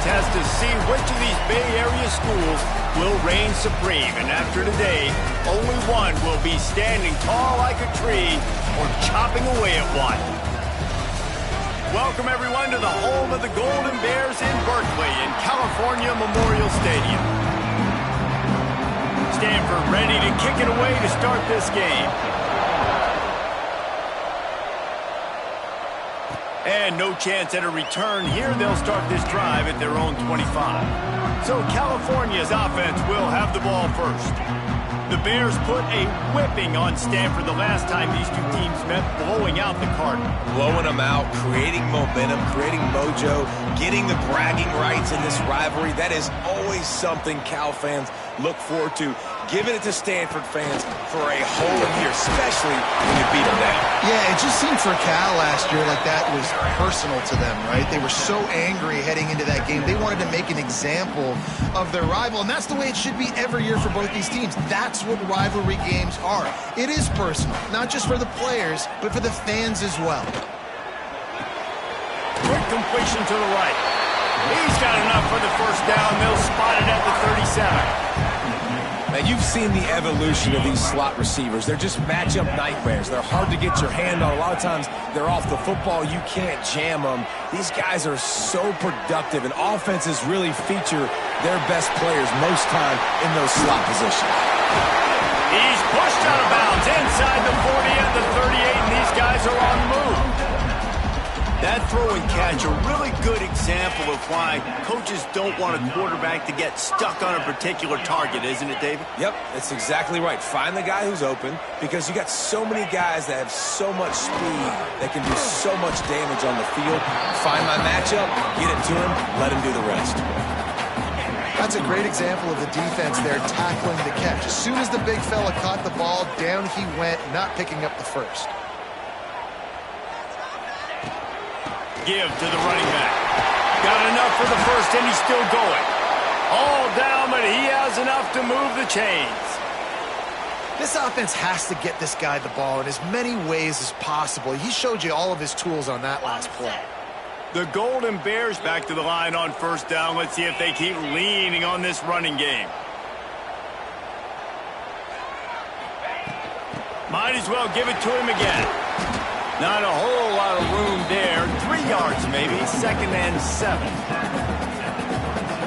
test to see which of these Bay Area schools will reign supreme. And after today, only one will be standing tall like a tree or chopping away at one. Welcome, everyone, to the home of the Golden Bears in Berkeley in California Memorial Stadium. Stanford ready to kick it away to start this game. And no chance at a return here. They'll start this drive at their own 25. So California's offense will have the ball first. The Bears put a whipping on Stanford the last time these two teams met, blowing out the Cardinals. Blowing them out, creating momentum, creating mojo, getting the bragging rights in this rivalry. That is always something Cal fans look forward to. Giving it to Stanford fans for a whole year, especially when you beat them down. Yeah, it just seemed for Cal last year like that was personal to them, right? They were so angry heading into that game. They wanted to make an example of their rival, and that's the way it should be every year for both these teams. That's what rivalry games are. It is personal, not just for the players, but for the fans as well. Quick completion to the right. He's got enough for the first down. They'll spot it at the 37. Now, you've seen the evolution of these slot receivers. They're just matchup nightmares. They're hard to get your hand on. A lot of times, they're off the football. You can't jam them. These guys are so productive, and offenses really feature their best players most time in those slot positions. He's pushed out of bounds inside the 40 at the 38, and these guys are on the move. That throw and catch, a really good example of why coaches don't want a quarterback to get stuck on a particular target, isn't it, David? Yep, that's exactly right. Find the guy who's open, because you got so many guys that have so much speed that can do so much damage on the field. Find my matchup, get it to him, let him do the rest. That's a great example of the defense there tackling the catch. As soon as the big fella caught the ball, down he went, not picking up the first. Give to the running back. Got enough for the first, and he's still going. All down, but he has enough to move the chains. This offense has to get this guy the ball in as many ways as possible. He showed you all of his tools on that last play. The Golden Bears back to the line on first down. Let's see if they keep leaning on this running game. Might as well give it to him again. Not a whole lot of room there. 3 yards maybe, 2nd and 7.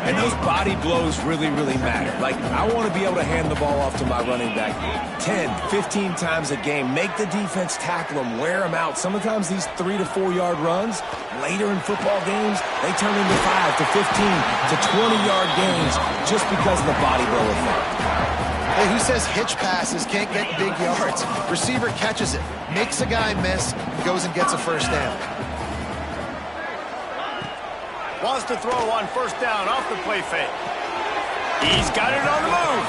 And those body blows really, really matter. Like, I want to be able to hand the ball off to my running back 10, 15 times a game. Make the defense tackle them, wear them out. Sometimes these 3 to 4 yard runs, later in football games, they turn into 5 to 15 to 20-yard gains just because of the body blow effect. Hey, who says hitch passes can't get big yards? Receiver catches it, makes a guy miss, goes and gets a first down. Wants to throw on first down off the play fake. He's got it on the move.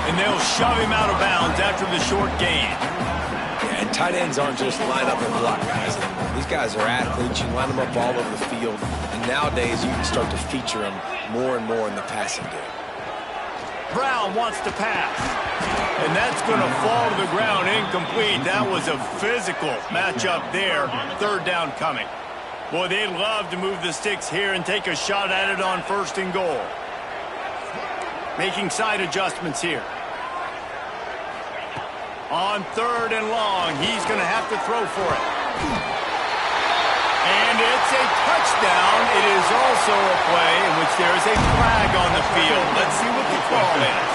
And they'll shove him out of bounds after the short gain. Yeah, and tight ends aren't just line up and block guys. These guys are athletes. You line them up all over the field. And nowadays, you can start to feature them more and more in the passing game. Brown wants to pass. And that's going to fall to the ground incomplete. That was a physical matchup there. 3rd down coming. Boy, they'd love to move the sticks here and take a shot at it on 1st and goal. Making side adjustments here. On 3rd and long, he's going to have to throw for it. And it's a touchdown. It is also a play in which there is a flag on the field. Let's see what the call is.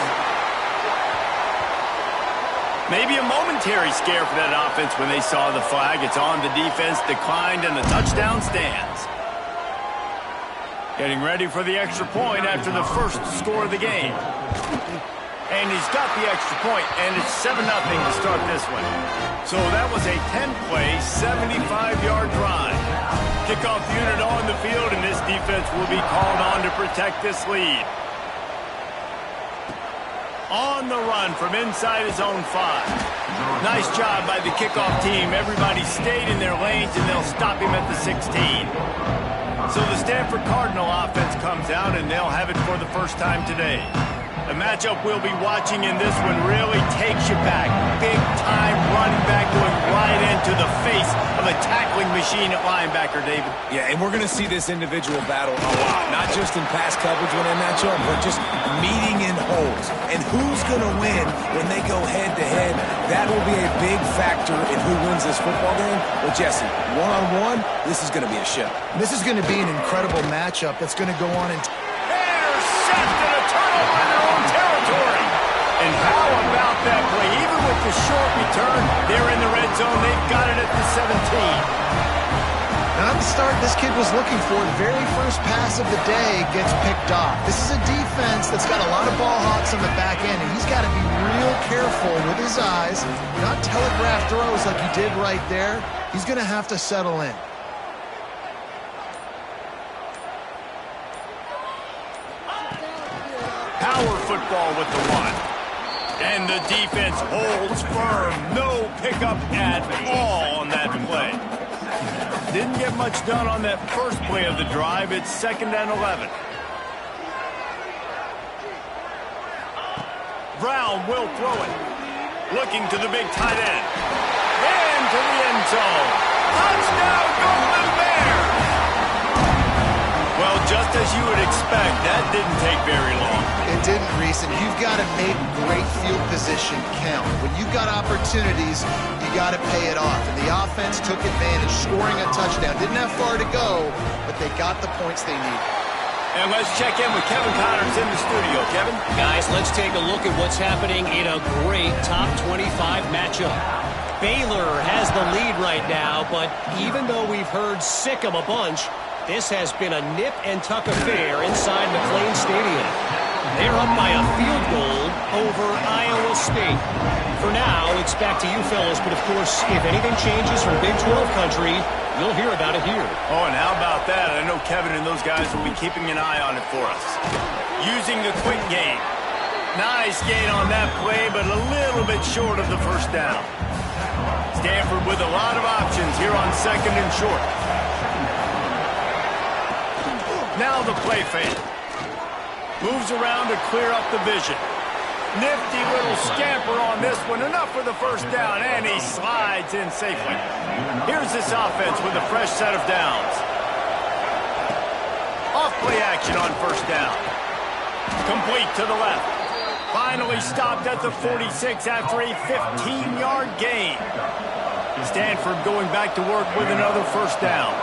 Maybe a momentary scare for that offense when they saw the flag. It's on, the defense declined, and the touchdown stands. Getting ready for the extra point after the first score of the game. And he's got the extra point, and it's 7-0 to start this one. So that was a 10-play, 75-yard drive. Kickoff unit on the field, and this defense will be called on to protect this lead. On the run from inside his own 5. Nice job by the kickoff team. Everybody stayed in their lanes, and they'll stop him at the 16. So the Stanford Cardinal offense comes out, and they'll have it for the first time today. The matchup we'll be watching in this one really takes you back. Big-time running back going right into the face of a tackling machine at linebacker, David. Yeah, and we're going to see this individual battle a lot. Not just in pass coverage when they match up, but just meeting in holes. And who's going to win when they go head-to-head? That will be a big factor in who wins this football game. Well, Jesse, one-on-one, this is going to be a show. This is going to be an incredible matchup that's going to go on in... Intercepted, a turnover in their own territory. And how about that play? Even with the short return, they're in the red zone. They've got it at the 17. Not the start this kid was looking for. The very first pass of the day gets picked off. This is a defense that's got a lot of ball hawks on the back end, and he's got to be real careful with his eyes, not telegraph throws like he did right there. He's going to have to settle in. Power football with the one. And the defense holds firm. No pickup at all on that play. Didn't get much done on that first play of the drive. It's 2nd and 11. Brown will throw it. Looking to the big tight end. And to the end zone. Touchdown, Golden Bears! Well, just as you would expect, that didn't take very long. It didn't, Reese, and you've got to make great field position count. When you've got opportunities, you got to pay it off. And the offense took advantage, scoring a touchdown. Didn't have far to go, but they got the points they needed. And let's check in with Kevin Connors in the studio. Kevin? Guys, let's take a look at what's happening in a great top 25 matchup. Baylor has the lead right now, but even though we've heard sick 'em a bunch, this has been a nip-and-tuck affair inside McLean Stadium. They're up by a field goal over Iowa State. For now, it's back to you fellas, but of course, if anything changes from Big 12 country, you'll hear about it here. Oh, and how about that? I know Kevin and those guys will be keeping an eye on it for us. Using the quick game. Nice gain on that play, but a little bit short of the first down. Stanford with a lot of options here on 2nd and short. Now the play fake. Moves around to clear up the vision. Nifty little scamper on this one. Enough for the first down, and he slides in safely. Here's this offense with a fresh set of downs. Off play action on first down. Complete to the left. Finally stopped at the 46 after a 15-yard gain. Stanford going back to work with another first down.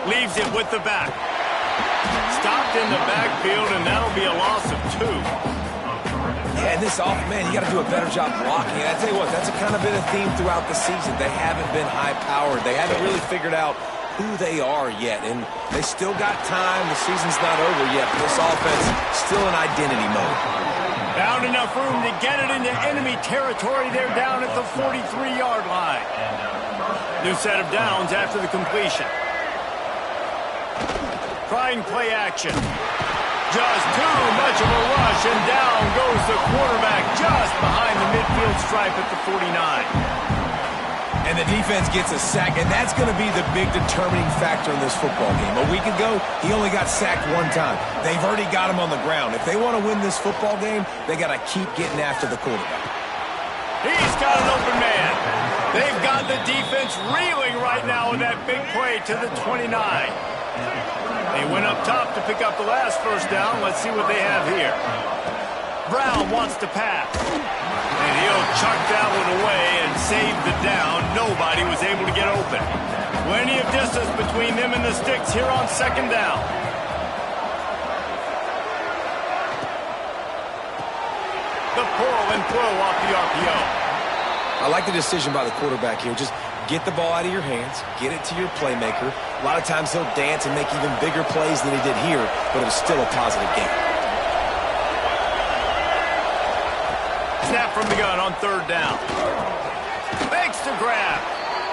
Leaves it with the back. Stopped in the backfield, and that'll be a loss of 2. Yeah, and this man, you got to do a better job blocking. And I tell you what, that's kind of been a theme throughout the season. They haven't been high-powered. They haven't really figured out who they are yet, and they still got time. The season's not over yet, but this offense still in identity mode. Found enough room to get it into enemy territory. They're down at the 43-yard line. New set of downs after the completion. Trying play action. Just too much of a rush, and down goes the quarterback just behind the midfield stripe at the 49. And the defense gets a sack, and that's going to be the big determining factor in this football game. A week ago, he only got sacked 1 time. They've already got him on the ground. If they want to win this football game, they got to keep getting after the quarterback. He's got an open man. They've got the defense reeling right now with that big play to the 29. They went up top to pick up the last first down. Let's see what they have here. Brown wants to pass. And he'll chuck that one away and save the down. Nobody was able to get open. Plenty of distance between them and the sticks here on 2nd down. The pull and throw off the RPO. I like the decision by the quarterback here. Just get the ball out of your hands, get it to your playmaker. A lot of times he'll dance and make even bigger plays than he did here, but it was still a positive game. Snap from the gun on 3rd down. Makes the grab.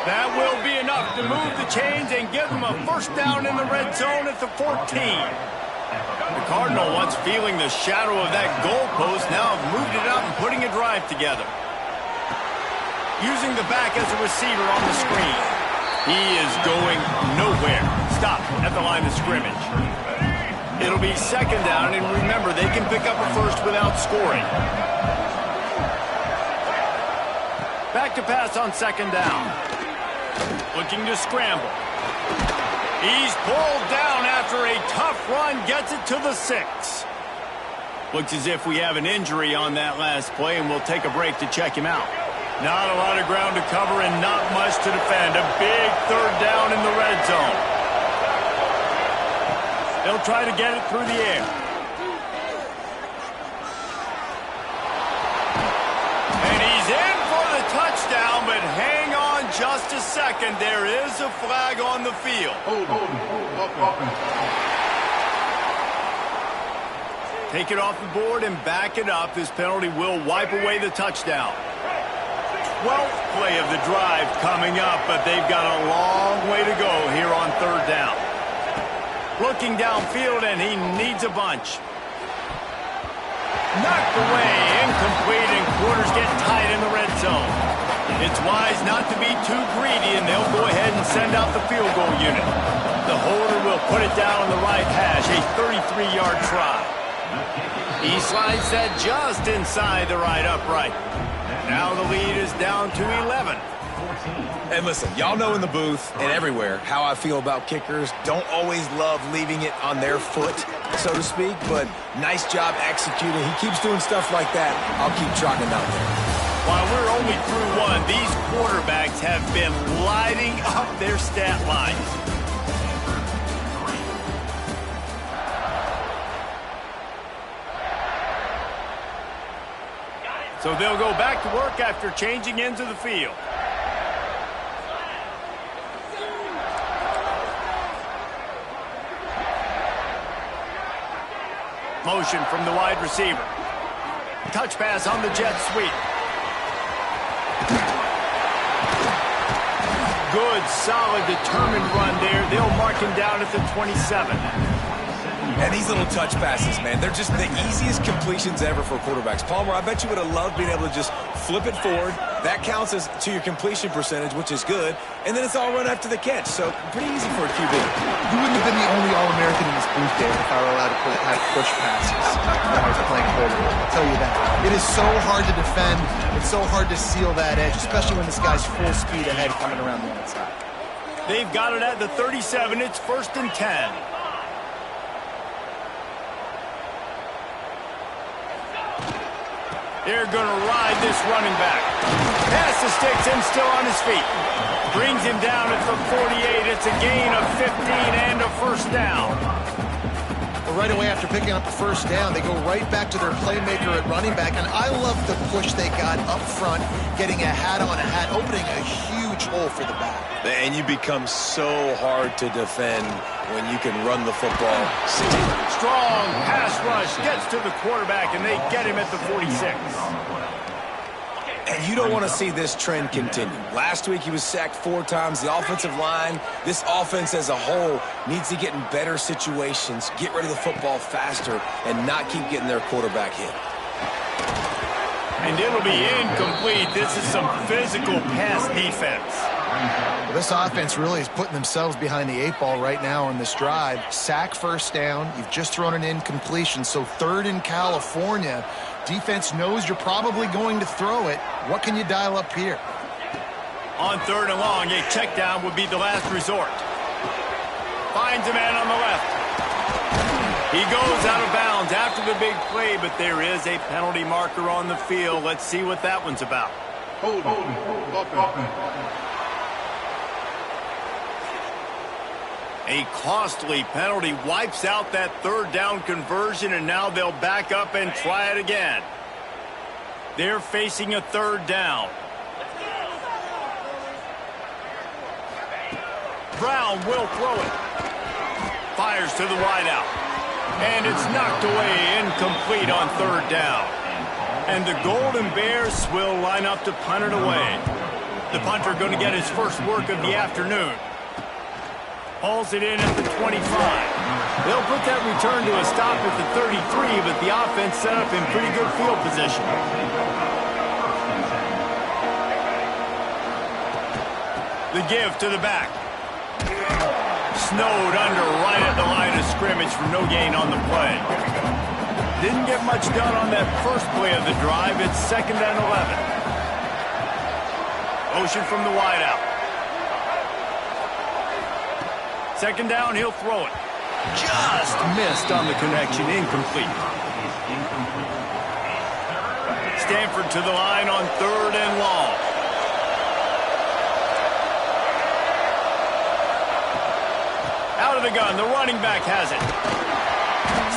That will be enough to move the chains and give them a first down in the red zone at the 14. The Cardinal, once feeling the shadow of that goalpost, now have moved it up and putting a drive together. Using the back as a receiver on the screen. He is going nowhere. Stop at the line of scrimmage. It'll be second down, and remember, they can pick up a first without scoring. Back to pass on second down. Looking to scramble. He's pulled down after a tough run, gets it to the 6. Looks as if we have an injury on that last play, and we'll take a break to check him out. Not a lot of ground to cover and not much to defend. A big third down in the red zone. They'll try to get it through the air. And he's in for the touchdown, but hang on just a second. There is a flag on the field. Take it off the board and back it up. This penalty will wipe away the touchdown. 12th play of the drive coming up, but they've got a long way to go here on third down. Looking downfield, and he needs a bunch. Knocked away, incomplete, and quarters get tight in the red zone. It's wise not to be too greedy, and they'll go ahead and send out the field goal unit. The holder will put it down on the right hash, a 33-yard try. He slides that just inside the right upright. Now the lead is down to 11. And listen, y'all know in the booth and everywhere how I feel about kickers. Don't always love leaving it on their foot, so to speak, but nice job executing. He keeps doing stuff like that. I'll keep trotting out there. While we're only through one, these quarterbacks have been lighting up their stat lines. So they'll go back to work after changing into the field. Motion from the wide receiver. Touch pass on the jet sweep. Good, solid, determined run there. They'll mark him down at the 27. And these little touch passes, man, they're just the easiest completions ever for quarterbacks. Palmer, I bet you would have loved being able to just flip it forward. That counts as to your completion percentage, which is good. And then it's all run after the catch. So pretty easy for a QB. You wouldn't have been the only All-American in this booth, David, if I were allowed to have push passes when I was playing quarterback. I'll tell you that. It is so hard to defend. It's so hard to seal that edge, especially when this guy's full speed ahead coming around the outside. They've got it at the 37. It's 1st and 10. They're going to ride this running back. Pass the sticks and still on his feet. Brings him down at the 48. It's a gain of 15 and a first down. Well, right away after picking up the first down, they go right back to their playmaker at running back. And I love the push they got up front, getting a hat on a hat, opening a huge hole for the back. And you become so hard to defend when you can run the football. Strong pass rush gets to the quarterback, and they get him at the 46. And you don't want to see this trend continue. Last week he was sacked 4 times. The offensive line, this offense as a whole, needs to get in better situations, get rid of the football faster, and not keep getting their quarterback hit. And it'll be incomplete. This is some physical pass defense. Well, this offense really is putting themselves behind the 8 ball right now on this drive. Sack first down. You've just thrown an incompletion. So 3rd in California. Defense knows you're probably going to throw it. What can you dial up here? On 3rd and long, a check down would be the last resort. Finds a man on the left. He goes out of bounds after the big play, but there is a penalty marker on the field. Let's see what that one's about. A costly penalty wipes out that 3rd down conversion, and now they'll back up and try it again. They're facing a 3rd down. Brown will throw it. Fires to the wideout. And it's knocked away, incomplete on 3rd down. And the Golden Bears will line up to punt it away. The punter going to get his first work of the afternoon. Hauls it in at the 25. They'll put that return to a stop at the 33, but the offense set up in pretty good field position. The give to the back. Snowed under right at the line of scrimmage for no gain on the play. Didn't get much done on that first play of the drive. It's 2nd and 11. Motion from the wideout. 2nd down, he'll throw it. Just missed on the connection, incomplete. Stanford to the line on 3rd and long. Out of the gun, the running back has it.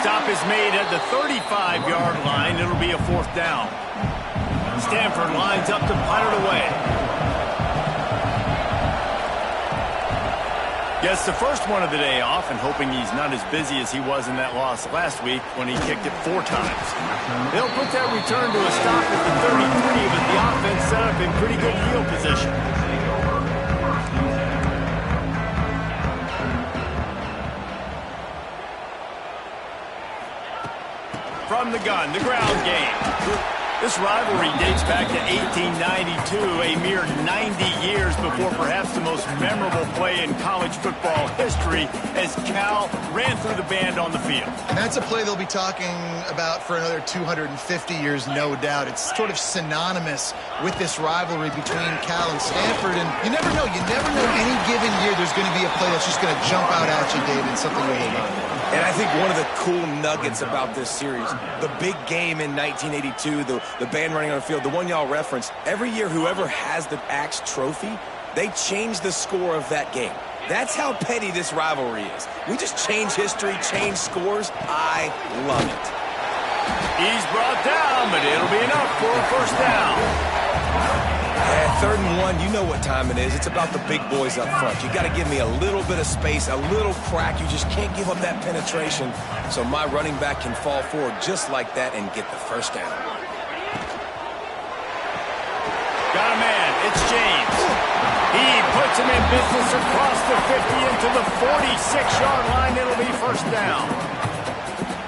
Stop is made at the 35-yard line. It'll be a 4th down. Stanford lines up to punt it away. Gets the first one of the day off and hoping he's not as busy as he was in that loss last week when he kicked it 4 times. They'll put that return to a stop at the 33, but the offense set up in pretty good field position. From the gun, the ground game. This rivalry dates back to 1892, a mere 90 years before perhaps the most memorable play in college football history as Cal ran through the band on the field. And that's a play they'll be talking about for another 250 years, no doubt. It's sort of synonymous with this rivalry between Cal and Stanford. And you never know. You never know any given year there's going to be a play that's just going to jump out at you, David, something you'll hold on to. And I think one of the cool nuggets about this series, the big game in 1982, the band running on the field, the one y'all referenced, every year whoever has the Axe trophy, they change the score of that game. That's how petty this rivalry is. We just change history, change scores. I love it. He's brought down, but it'll be enough for a 1st down. Yeah, 3rd and 1, you know what time it is. It's about the big boys up front. You got to give me a little bit of space, a little crack. You just can't give up that penetration so my running back can fall forward just like that and get the 1st down. Got a man. It's James. He puts him in business across the 50 into the 46-yard line. It'll be 1st down.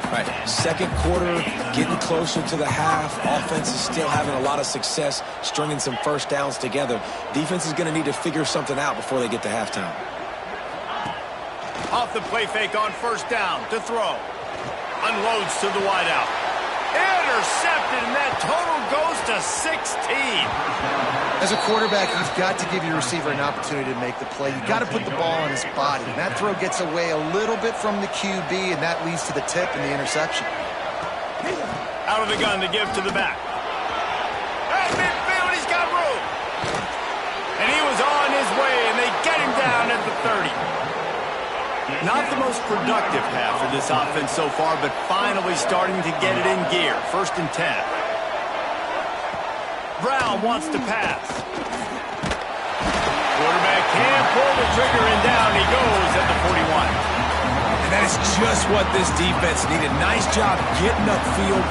All right, 2nd quarter, getting closer to the half. Offense is still having a lot of success stringing some 1st downs together. Defense is going to need to figure something out before they get to halftime. Off the play fake on 1st down to throw. Unloads to the wideout. Intercepted, and that total goes to 16. As a quarterback, you've got to give your receiver an opportunity to make the play. You've got to put the ball on his body. And that throw gets away a little bit from the QB, and that leads to the tip and the interception. Out of the gun to give to the back. At midfield, he's got room. And he was on his way, and they get him down at the 30. Not the most productive half for this offense so far, but finally starting to get it in gear. 1st and 10. Brown wants to pass. Quarterback can't pull the trigger, and down he goes at the 41. And that is just what this defense needed. Nice job getting upfield,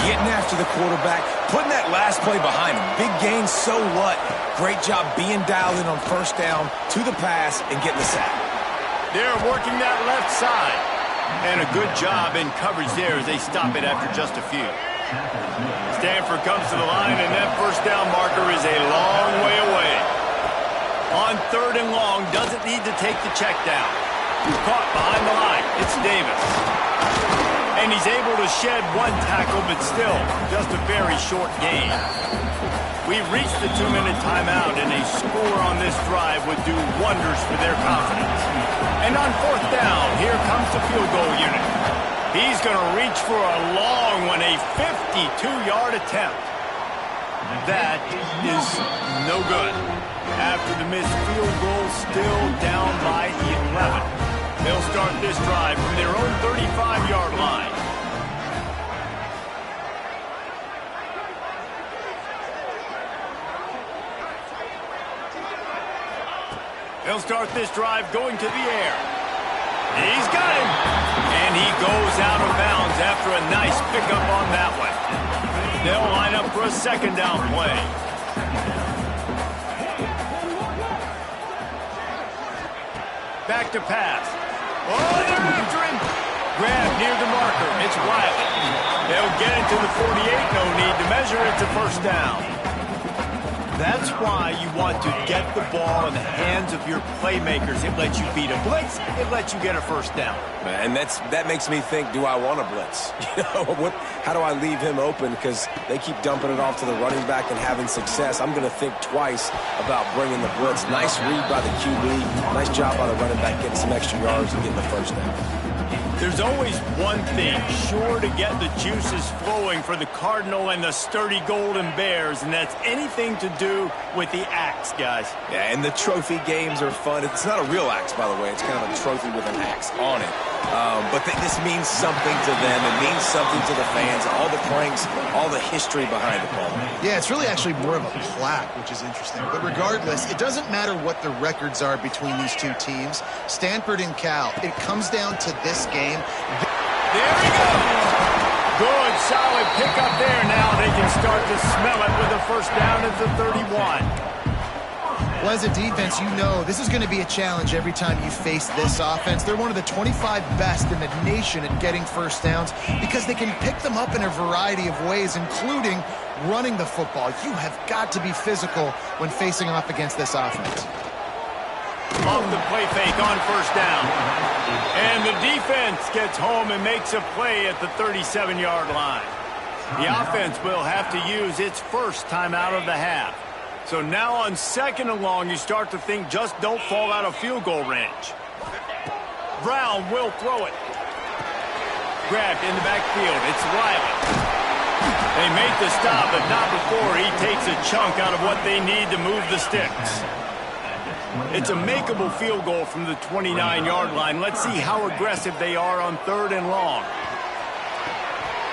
getting after the quarterback, putting that last play behind him. Big gain, so what? Great job being dialed in on 1st down to the pass and getting the sack. They're working that left side. And a good job in coverage there as they stop it after just a few. Stanford comes to the line, and that 1st down marker is a long way away. On 3rd and long, doesn't need to take the check down. Caught behind the line. It's Davis. And he's able to shed 1 tackle, but still just a very short gain. We've reached the 2-minute timeout, and a score on this drive would do wonders for their confidence. And on 4th down, here comes the field goal unit. He's going to reach for a long one, a 52-yard attempt. That is no good. After the missed field goal, still down by 11. They'll start this drive from their own 35-yard line. They'll start this drive going to the air. He's got him. And he goes out of bounds after a nice pickup on that one. They'll line up for a 2nd down play. Back to pass. Oh, they're after him. Grab near the marker. It's Wiley. They'll get it to the 48. No need to measure it to 1st down. That's why you want to get the ball in the hands of your playmakers. It lets you beat a blitz. It lets you get a first down. And that makes me think, do I want a blitz? How do I leave him open? Because they keep dumping it off to the running back and having success. I'm going to think twice about bringing the blitz. Nice read by the QB. Nice job by the running back getting some extra yards and getting the first down. There's always one thing sure to get the juices flowing for the Cardinal and the sturdy Golden Bears, and that's anything to do with the axe, guys. Yeah, and the trophy games are fun. It's not a real axe, by the way. It's kind of a trophy with an axe on it. But this means something to them. It means something to the fans. All the pranks, all the history behind it, Paul. Yeah, it's really actually more of a plaque, which is interesting. But regardless, it doesn't matter what the records are between these two teams. Stanford and Cal, it comes down to this game. There he goes. Good, solid pickup there. Now they can start to smell it with a first down at the 31. Well, as a defense, you know this is going to be a challenge every time you face this offense. They're one of the 25 best in the nation at getting first downs because they can pick them up in a variety of ways, including running the football. You have got to be physical when facing off against this offense. Off the play fake on first down. And the defense gets home and makes a play at the 37-yard line. The offense will have to use its first timeout of the half. So now on second and long, you start to think just don't fall out of field goal range. Brown will throw it. Grabbed in the backfield. It's Riley. They make the stop, but not before he takes a chunk out of what they need to move the sticks. It's a makeable field goal from the 29-yard line. Let's see how aggressive they are on third and long.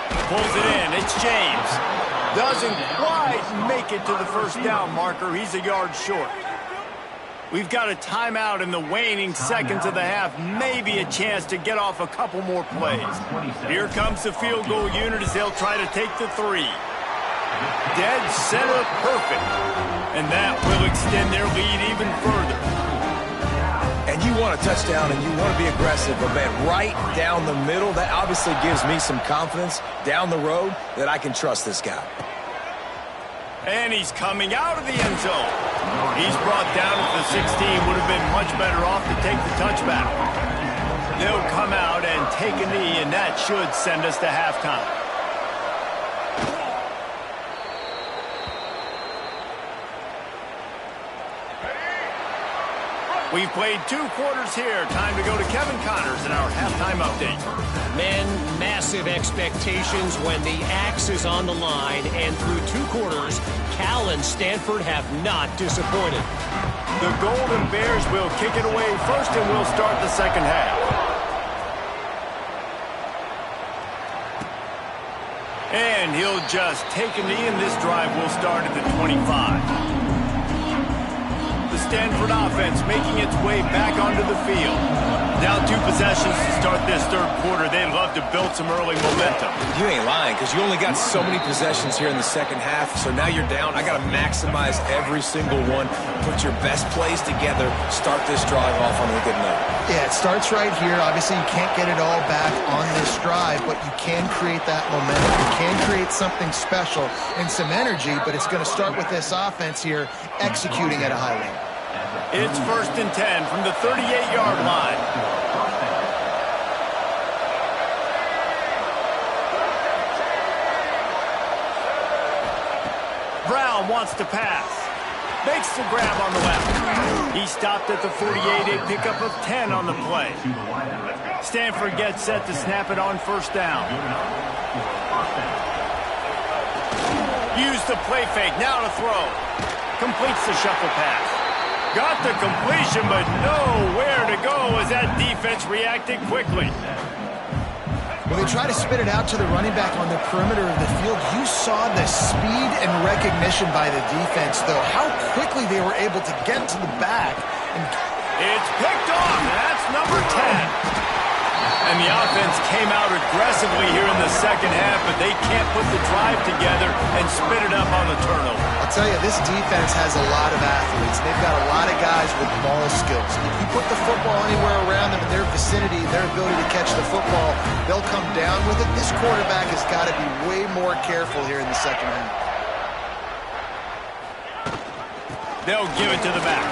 Pulls it in. It's James. Doesn't quite make it to the first down marker. He's a yard short. We've got a timeout in the waning seconds of the half. Maybe a chance to get off a couple more plays. Here comes the field goal unit as they'll try to take the 3. Dead center perfect. And that will extend their lead even further. And you want a touchdown and you want to be aggressive, but man, right down the middle, that obviously gives me some confidence down the road that I can trust this guy. And he's coming out of the end zone. He's brought down at the 16. Would have been much better off to take the touchback. They'll come out and take a knee, and that should send us to halftime. We've played 2 quarters here. Time to go to Kevin Connors in our halftime update. Men, massive expectations when the axe is on the line, and through 2 quarters, Cal and Stanford have not disappointed. The Golden Bears will kick it away first, and we'll start the second half. And he'll just take a knee, and this drive will start at the 25. The Stanford offense making its way back onto the field. Down 2 possessions to start this third quarter. They'd love to build some early momentum. You ain't lying, because you only got so many possessions here in the second half, so now you're down. I got to maximize every single one. Put your best plays together. Start this drive off on a good note. Yeah, it starts right here. Obviously, you can't get it all back on this drive, but you can create that momentum. You can create something special and some energy, but it's going to start with this offense here executing at a high level. It's first and 10 from the 38-yard line. Brown wants to pass. Makes the grab on the left. He stopped at the 48, a pickup of 10 on the play. Stanford gets set to snap it on first down. Use the play fake, now to throw. Completes the shuffle pass. Got the completion, but nowhere to go as that defense reacted quickly. When they try to spit it out to the running back on the perimeter of the field, you saw the speed and recognition by the defense, though. How quickly they were able to get to the back. It's picked off. That's number 10. And the offense came out aggressively here in the second half, but they can't put the drive together and spit it up on the turnover. I'll tell you, this defense has a lot of athletes. They've got a lot of guys with ball skills. If you put the football anywhere around them in their vicinity, their ability to catch the football, they'll come down with it. This quarterback has got to be way more careful here in the second half. They'll give it to the back.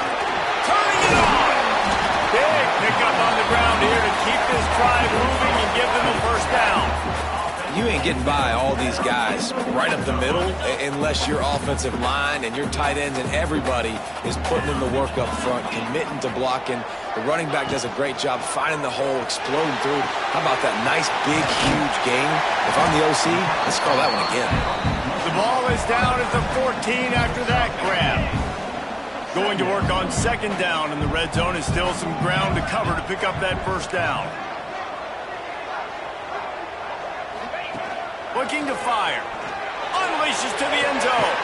Turning it on! Big pickup on the ground here to keep this drive moving and give them a first down. You ain't getting by all these guys right up the middle unless your offensive line and your tight ends and everybody is putting in the work up front, committing to blocking. The running back does a great job finding the hole, exploding through. How about that nice, big, huge gain? If I'm the OC, let's call that one again. The ball is down at the 14 after that grab. Going to work on second down, and the red zone is still some ground to cover to pick up that first down. Looking to fire. Unleashes to the end zone.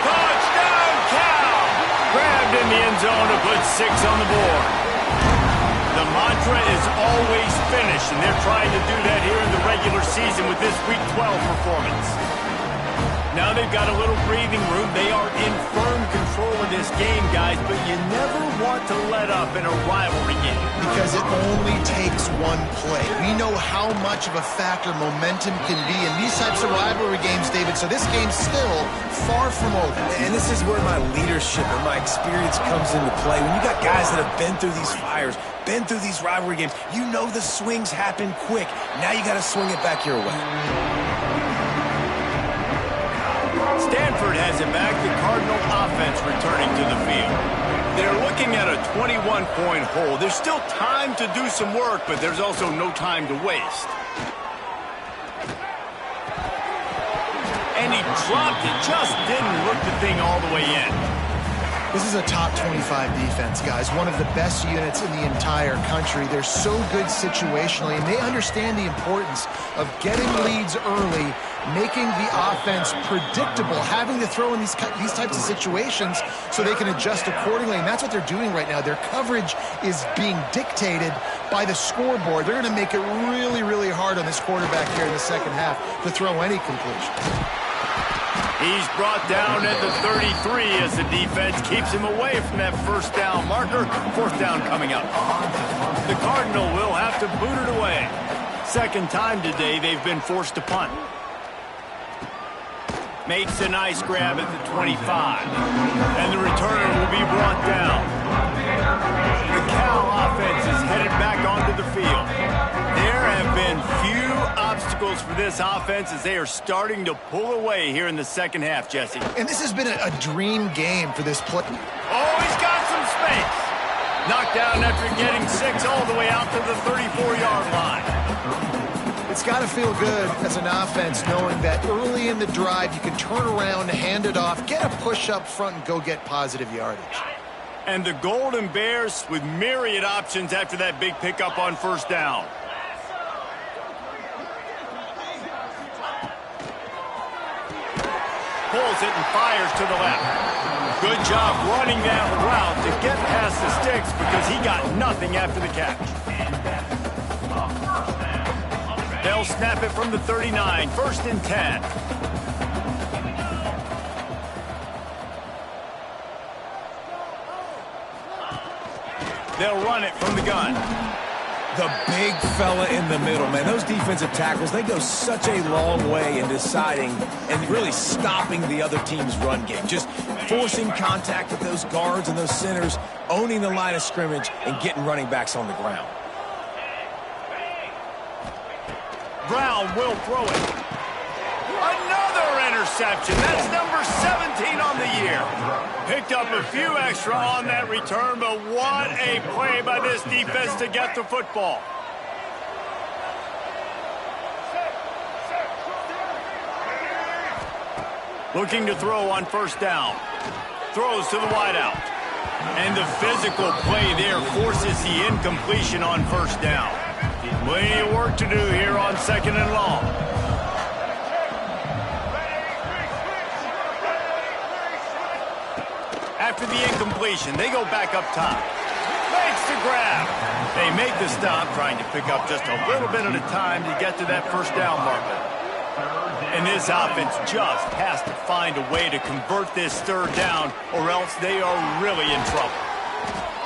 Touchdown, Cal! Grabbed in the end zone to put 6 on the board. The mantra is always finish, and they're trying to do that here in the regular season with this Week 12 performance. Now they've got a little breathing room. They are in firm control of this game, guys, but you never want to let up in a rivalry game. Because it only takes one play. We know how much of a factor momentum can be in these types of rivalry games, David, so this game's still far from over. And this is where my leadership and my experience comes into play. When you got guys that have been through these fires, been through these rivalry games, you know the swings happen quick. Now you got to swing it back your way. Stanford has it back. The Cardinal offense returning to the field. They're looking at a 21-point hole. There's still time to do some work, but there's also no time to waste. And he dropped it. Just didn't look the thing all the way in. This is a top 25 defense, guys. One of the best units in the entire country. They're so good situationally, and they understand the importance of getting leads early, making the offense predictable, having to throw in these types of situations so they can adjust accordingly, and that's what they're doing right now. Their coverage is being dictated by the scoreboard. They're going to make it really, really hard on this quarterback here in the second half to throw any completion. He's brought down at the 33 as the defense keeps him away from that first down marker. Fourth down coming up. The Cardinal will have to boot it away. Second time today they've been forced to punt. Makes a nice grab at the 25. And the returner will be brought down. The Cal offense is headed back onto the field. There have been few obstacles for this offense as they are starting to pull away here in the second half, Jesse. And this has been a dream game for this play. Oh, he's got some space. Knocked down after getting 6 all the way out to the 34-yard line. It's got to feel good as an offense knowing that early in the drive you can turn around, hand it off, get a push up front, and go get positive yardage. And the Golden Bears with myriad options after that big pickup on first down. Pulls it and fires to the left. Good job running that route to get past the sticks because he got nothing after the catch. They'll snap it from the 39, first and 10. They'll run it from the gun. The big fella in the middle, man. Those defensive tackles, they go such a long way in deciding and really stopping the other team's run game. Just forcing contact with those guards and those centers, owning the line of scrimmage, and getting running backs on the ground. Brown will throw it. Another interception. That's number 17 on the year. Picked up a few extra on that return, but what a play by this defense to get the football. Looking to throw on first down. Throws to the wideout. And the physical play there forces the incompletion on first down. Plenty of work to do here on second and long. After the incompletion, they go back up top. Makes the grab. They make the stop, trying to pick up just a little bit at a time to get to that first down marker. And this offense just has to find a way to convert this third down, or else they are really in trouble.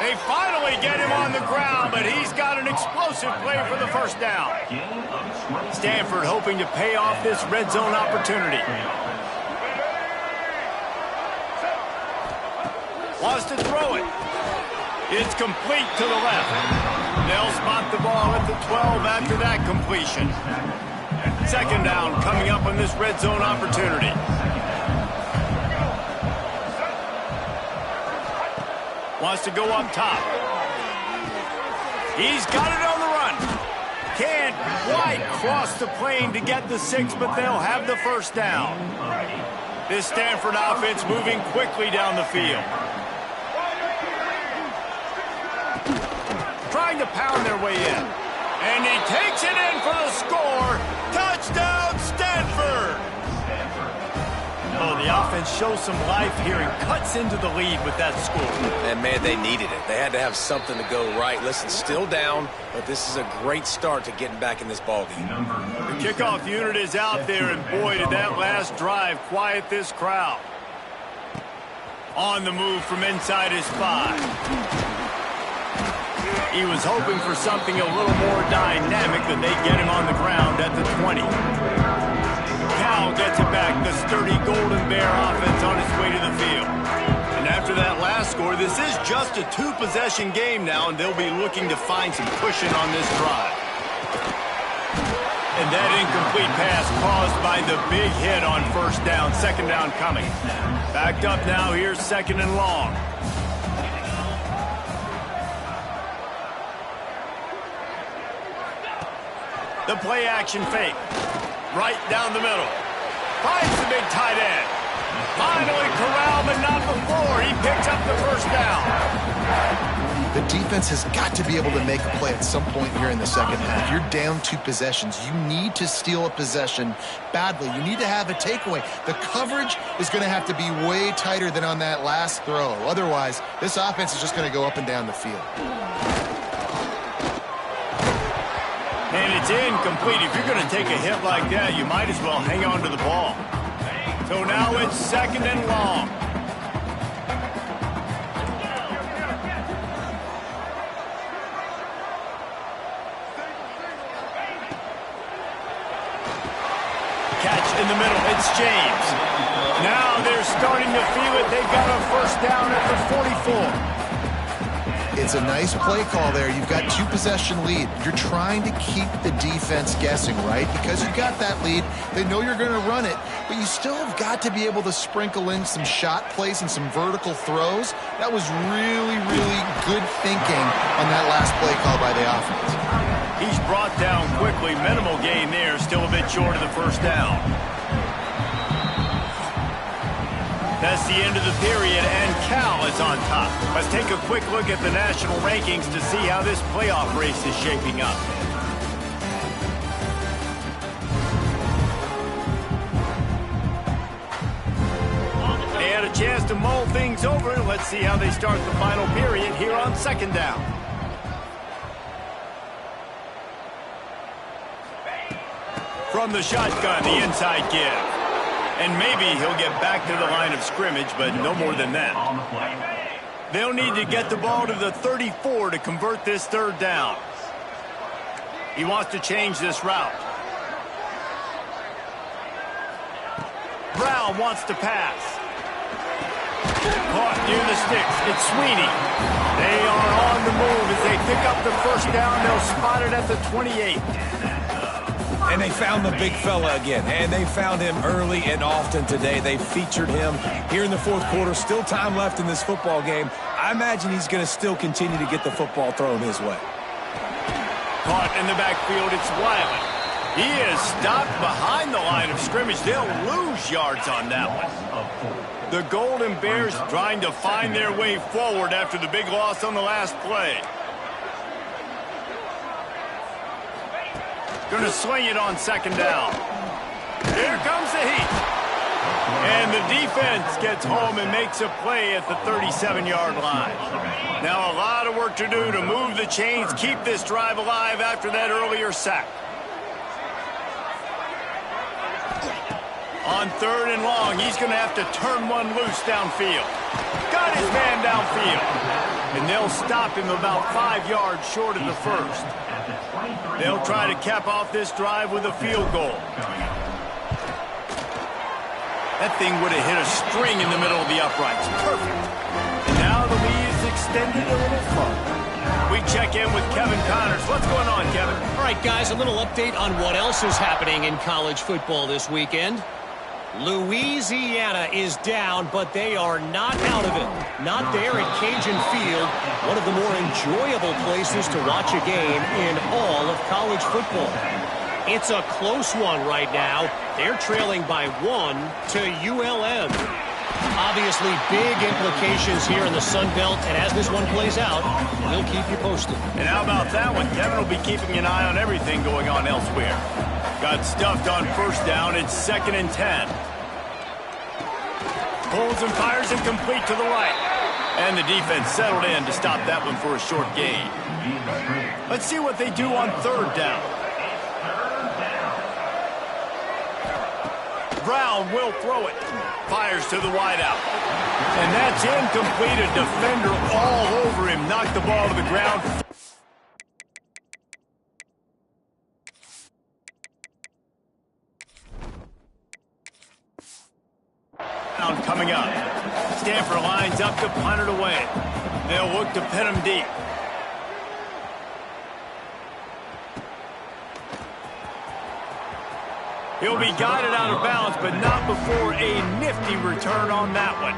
They finally get him on the ground, but he's got an explosive play for the first down. Stanford hoping to pay off this red zone opportunity. Wants to throw it. It's complete to the left. They'll spot the ball at the 12 after that completion. Second down coming up on this red zone opportunity. Wants to go up top. He's got it on the run. Can't quite cross the plane to get the 6, but they'll have the first down. This Stanford offense moving quickly down the field. Trying to pound their way in. And he takes it in for the score. Touchdown, Stanford! Oh, the offense shows some life here and cuts into the lead with that score. And, man, they needed it. They had to have something to go right. Listen, still down, but this is a great start to getting back in this ballgame. The kickoff unit is out there, and boy, did that last drive quiet this crowd. On the move from inside his 5. He was hoping for something a little more dynamic than they get him on the ground at the 20. Cal gets it back, the sturdy Golden Bear offense on its way to the field. And after that last score, this is just a 2-possession game now, and they'll be looking to find some cushion on this drive. And that incomplete pass caused by the big hit on first down, second down coming. Backed up now, here's second and long. The play action fake. Right down the middle. Finds the big tight end. Finally corralled, but not before. He picks up the first down. The defense has got to be able to make a play at some point here in the second half. You're down 2 possessions. You need to steal a possession badly. You need to have a takeaway. The coverage is going to have to be way tighter than on that last throw. Otherwise, this offense is just going to go up and down the field. And it's incomplete. If you're going to take a hit like that, you might as well hang on to the ball. So now it's second and long. Catch in the middle. It's James. Now they're starting to feel it. They've got a first down at the 44. It's a nice play call there. You've got 2-possession lead. You're trying to keep the defense guessing, right? Because you've got that lead. They know you're going to run it, but you still have got to be able to sprinkle in some shot plays and some vertical throws. That was really, really good thinking on that last play call by the offense. He's brought down quickly. Minimal gain there. Still a bit short of the first down. That's the end of the period, and Cal is on top. Let's take a quick look at the national rankings to see how this playoff race is shaping up. They had a chance to mull things over. Let's see how they start the final period here on second down. From the shotgun, the inside give. And maybe he'll get back to the line of scrimmage, but no more than that. They'll need to get the ball to the 34 to convert this third down. He wants to change this route. Brown wants to pass. Caught near the sticks. It's Sweeney. They are on the move as they pick up the first down. They'll spot it at the 28. And they found the big fella again, and they found him early and often today. They featured him here in the fourth quarter. Still time left in this football game. I imagine he's going to still continue to get the football thrown his way. Caught in the backfield, it's Wiley. He is stopped behind the line of scrimmage. They'll lose yards on that one. The Golden Bears trying to find their way forward after the big loss on the last play. Going to sling it on second down. Here comes the heat. And the defense gets home and makes a play at the 37-yard line. Now a lot of work to do to move the chains, keep this drive alive after that earlier sack. On third and long, he's going to have to turn one loose downfield. Got his man downfield. And they'll stop him about 5 yards short of the first. They'll try to cap off this drive with a field goal. That thing would have hit a string in the middle of the uprights. Perfect. And now extend it a little further. We check in with Kevin Connors. What's going on, Kevin? All right, guys, a little update on what else is happening in college football this weekend. Louisiana is down, but they are not out of it. Not there at Cajun Field, one of the more enjoyable places to watch a game in all of college football. It's a close one right now. They're trailing by 1 to ULM. Obviously, big implications here in the Sun Belt, and as this one plays out, we'll keep you posted. And how about that one? Kevin will be keeping an eye on everything going on elsewhere. Got stuffed on first down. It's 2nd and 10. Pulls and fires incomplete to the right. And the defense settled in to stop that one for a short gain. Let's see what they do on 3rd down. Brown will throw it. Fires to the wideout. And that's incomplete. A defender all over him. Knocked the ball to the ground. Coming up. Stanford lines up to punt it away. They'll look to pin him deep. He'll be guided out of bounds, but not before a nifty return on that one.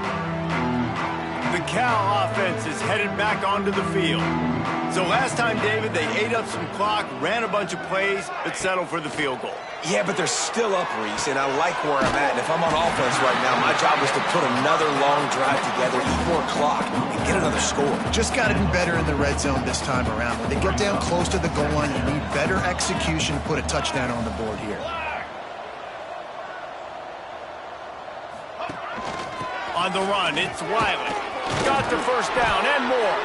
The Cal offense is headed back onto the field. So last time, David, they ate up some clock, ran a bunch of plays, but settled for the field goal. Yeah, but they're still up, Reese, and I like where I'm at. And if I'm on offense right now, my job is to put another long drive together, eat more clock, and get another score. Just got to do better in the red zone this time around. When they get down close to the goal line, you need better execution to put a touchdown on the board here. On the run, it's Wiley. Got the first down and more.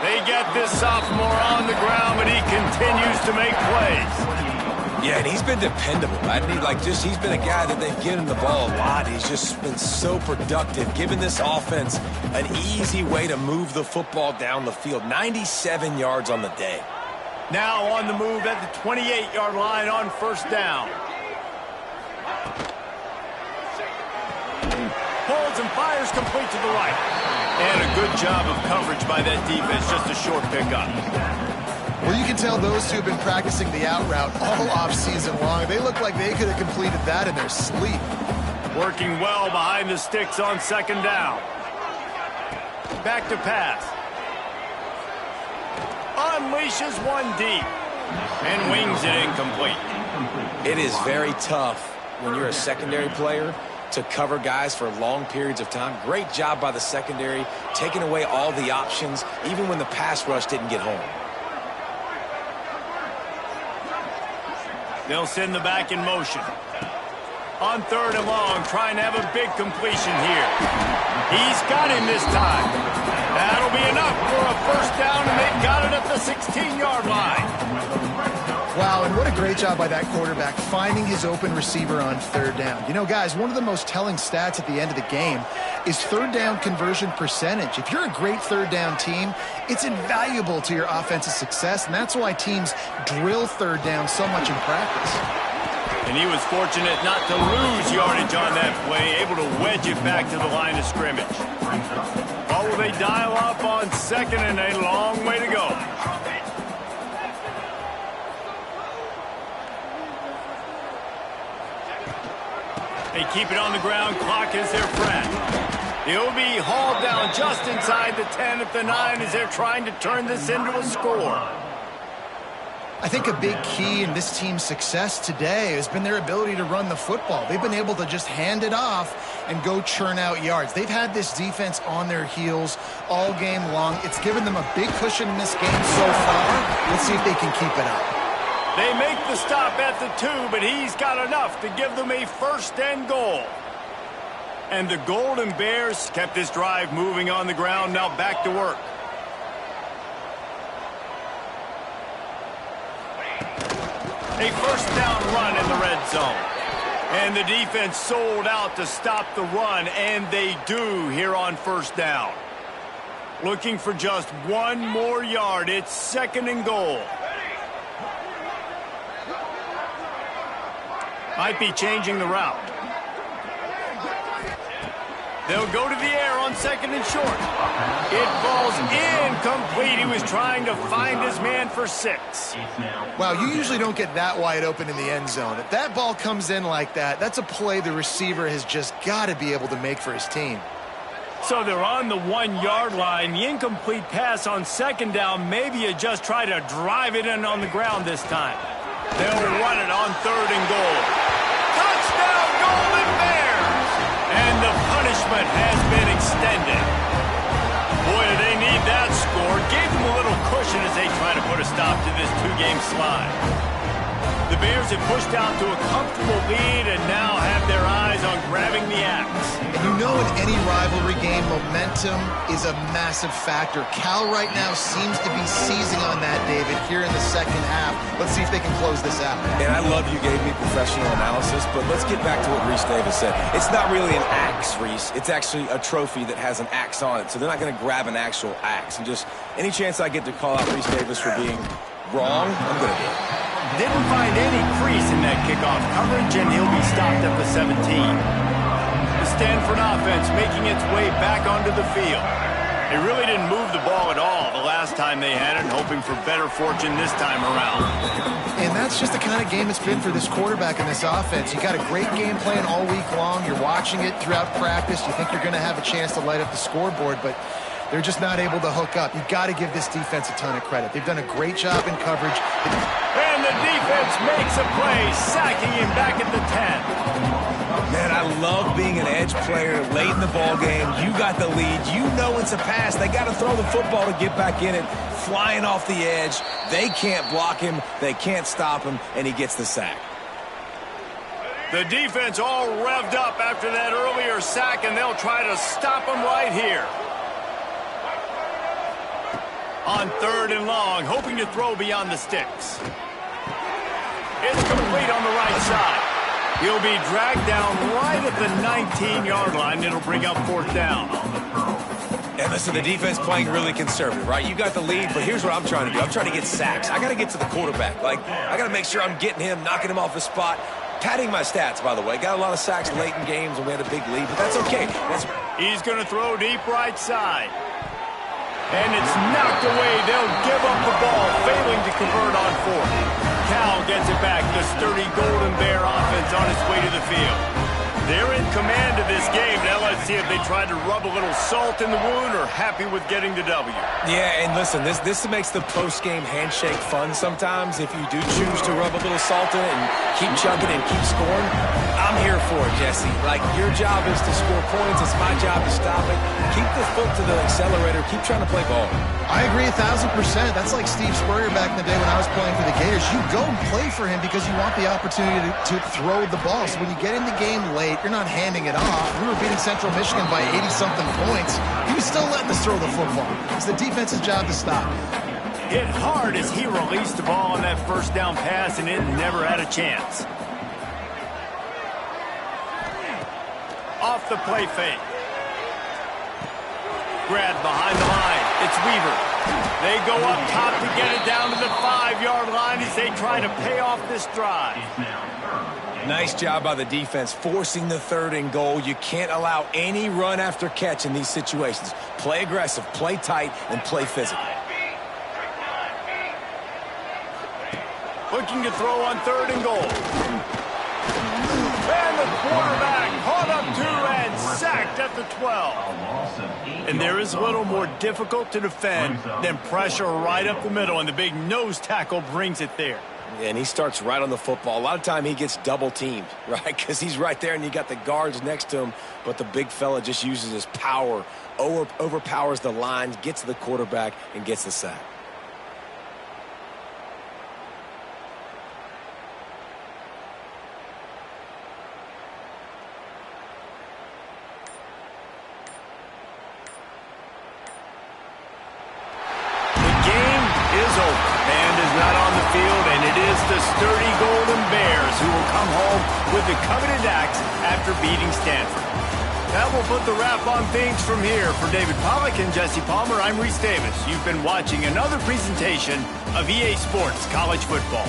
They get this sophomore on the ground, but he continues to make plays. Yeah, and he's been dependable. He's been a guy that they've given the ball a lot. He's just been so productive, giving this offense an easy way to move the football down the field. 97 yards on the day. Now on the move at the 28-yard line on first down. Holds and fires complete to the right. And a good job of coverage by that defense, just a short pickup. Well, you can tell those two have been practicing the out route all off-season long. They look like they could have completed that in their sleep. Working well behind the sticks on 2nd down. Back to pass. Unleashes one deep. And wings it incomplete. It is very tough when you're a secondary player to cover guys for long periods of time. Great job by the secondary, taking away all the options, even when the pass rush didn't get home. They'll send the back in motion. On 3rd and long, trying to have a big completion here. He's got him this time. That'll be enough for a first down, and they've got it at the 16-yard line. Wow, and what a great job by that quarterback finding his open receiver on 3rd down. You know, guys, one of the most telling stats at the end of the game is 3rd down conversion percentage. If you're a great 3rd down team, it's invaluable to your offensive success, and that's why teams drill 3rd down so much in practice. And he was fortunate not to lose yardage on that play, able to wedge it back to the line of scrimmage. Or will they dial up on 2nd and a long way to go? They keep it on the ground. Clock is their friend. He'll be hauled down just inside the 10 at the 9 as they're trying to turn this into a score. I think a big key in this team's success today has been their ability to run the football. They've been able to just hand it off and go churn out yards. They've had this defense on their heels all game long. It's given them a big cushion in this game so far. Let's see if they can keep it up. They make the stop at the 2, but he's got enough to give them a 1st and goal. And the Golden Bears kept this drive moving on the ground. Now back to work. A 1st down run in the red zone. And the defense sold out to stop the run, and they do here on 1st down. Looking for just one more yard. It's 2nd and goal. Might be changing the route. They'll go to the air on second and short. It falls incomplete. He was trying to find his man for 6. Wow, you usually don't get that wide open in the end zone. If that ball comes in like that, that's a play the receiver has just got to be able to make for his team. So they're on the 1-yard line. The incomplete pass on second down. Maybe you just try to drive it in on the ground this time. They'll run it on third and goal. Touchdown, Golden Bears! And the punishment has been extended. Boy, do they need that score. Gave them a little cushion as they try to put a stop to this 2-game slide. The Bears have pushed out to a comfortable lead and now have their eyes on grabbing the axe. And you know in any rivalry game, momentum is a massive factor. Cal right now seems to be seizing on that, David, here in the second half. Let's see if they can close this out. And I love you gave me professional analysis, but let's get back to what Reese Davis said. It's not really an axe, Reese. It's actually a trophy that has an axe on it. So they're not going to grab an actual axe. And just any chance I get to call out Reese Davis for being wrong, I'm going to do it. Didn't find any crease in that kickoff coverage, and he'll be stopped at the 17. The Stanford offense making its way back onto the field. They really didn't move the ball at all the last time they had it, hoping for better fortune this time around. And that's just the kind of game it's been for this quarterback and this offense. You got a great game plan all week long. You're watching it throughout practice. You think you're going to have a chance to light up the scoreboard, but they're just not able to hook up. You've got to give this defense a ton of credit. They've done a great job in coverage. And the defense makes a play, sacking him back at the 10. Man, I love being an edge player late in the ball game. You got the lead. You know it's a pass. They got to throw the football to get back in it. Flying off the edge. They can't block him. They can't stop him, and he gets the sack. The defense all revved up after that earlier sack, and they'll try to stop him right here. On third and long, hoping to throw beyond the sticks. It's complete on the right side. He'll be dragged down right at the 19-yard line. It'll bring up fourth down. And listen, the defense playing really conservative, right? You got the lead, but here's what I'm trying to do. I'm trying to get sacks. I got to get to the quarterback. I got to make sure I'm getting him, knocking him off his spot. Padding my stats, by the way. Got a lot of sacks late in games when we had a big lead, but that's okay. He's going to throw deep right side. And it's knocked away. They'll give up the ball, failing to convert on fourth. Cal gets it back. The sturdy Golden Bear offense on its way to the field. They're in command of this game. Now let's see if they try to rub a little salt in the wound or happy with getting the W. Yeah, and listen, this makes the post-game handshake fun sometimes. If you do choose to rub a little salt in it and keep chugging and keep scoring, I'm here for it, Jesse. Your job is to score points. It's my job to stop it. Keep the foot to the accelerator. Keep trying to play ball. I agree 1,000%. That's like Steve Spurrier back in the day when I was playing for the Gators. You go and play for him because you want the opportunity to throw the ball. So when you get in the game late, you're not handing it off. We were beating Central Michigan by 80-something points. He was still letting us throw the football. It's the defense's job to stop. Hit hard as he released the ball on that first down pass, and it never had a chance. Off the play fake. Grabbed behind the line. It's Weaver. They go up top to get it down to the 5-yard line as they try to pay off this drive. Nice job by the defense forcing the third and goal. You can't allow any run after catch in these situations. Play aggressive, play tight, and play physical. Looking to throw on third and goal. And the quarterback caught up to and sacked at the 12. And there is a little more difficult to defend than pressure right up the middle, and the big nose tackle brings it there. And he starts right on the football. A lot of time he gets double teamed, right? Because he's right there and you got the guards next to him, but the big fella just uses his power, overpowers the line, gets to the quarterback, and gets the sack. The sturdy Golden Bears who will come home with the coveted axe after beating Stanford. That will put the wrap on things from here. For David Pollack and Jesse Palmer, I'm Reese Davis. You've been watching another presentation of EA Sports College Football.